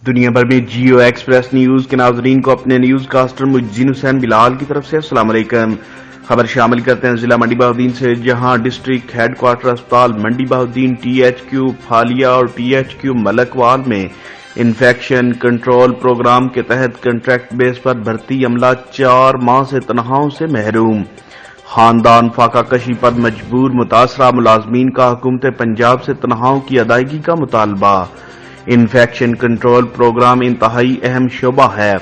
دنیا بھر میں جیو ایکسپریس نیوز کے ناظرین کو اپنے نیوز کاسٹر مجین حسین بلال کی طرف سے السلام علیکم۔ خبر شامل کرتے ہیں ضلع منڈی بہاؤالدین سے، جہاں ڈسٹرکٹ ہیڈ کوارٹر اسپتال منڈی بہاؤالدین ٹی ایچ کیو پھالیا اور ٹی ایچ کیو ملکوال میں انفیکشن کنٹرول پروگرام کے تحت کنٹریکٹ بیس پر بھرتی عملہ 4 ماہ سے تنخواہوں سے محروم۔ خاندان فاقہ کشی پر مجبور، متاثرہ ملازمین کا حکومت پنجاب سے تنخواہوں کی ادائیگی کا مطالبہ۔ انفیکشن کنٹرول پروگرام انتہائی اہم شعبہ ہے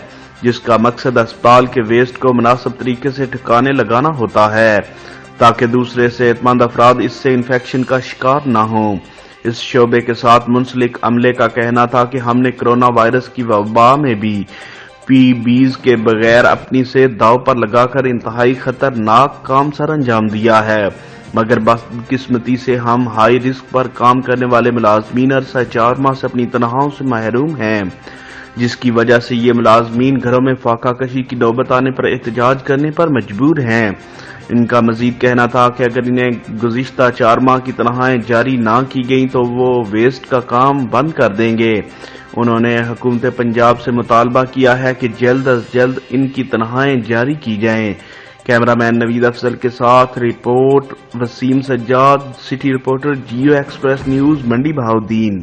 جس کا مقصد اسپتال کے ویسٹ کو مناسب طریقے سے ٹھکانے لگانا ہوتا ہے تاکہ دوسرے صحت مند افراد اس سے انفیکشن کا شکار نہ ہوں۔ اس شعبے کے ساتھ منسلک عملے کا کہنا تھا کہ ہم نے کرونا وائرس کی وبا میں بھی پی بیز کے بغیر اپنی صحت داؤ پر لگا کر انتہائی خطرناک کام سر انجام دیا ہے، مگر بدقسمتی سے ہم ہائی رسک پر کام کرنے والے ملازمین عرصہ 4 ماہ سے اپنی تنخواہوں سے محروم ہیں، جس کی وجہ سے یہ ملازمین گھروں میں فاقہ کشی کی نوبت آنے پر احتجاج کرنے پر مجبور ہیں۔ ان کا مزید کہنا تھا کہ اگر انہیں گزشتہ 4 ماہ کی تنخواہیں جاری نہ کی گئیں تو وہ ویسٹ کا کام بند کر دیں گے۔ انہوں نے حکومت پنجاب سے مطالبہ کیا ہے کہ جلد از جلد ان کی تنخواہیں جاری کی جائیں۔ کیمرہ مین نوید افضل کے ساتھ report Waseem Sajjad, city reporter, Geo express news, Mandi Bahauddin.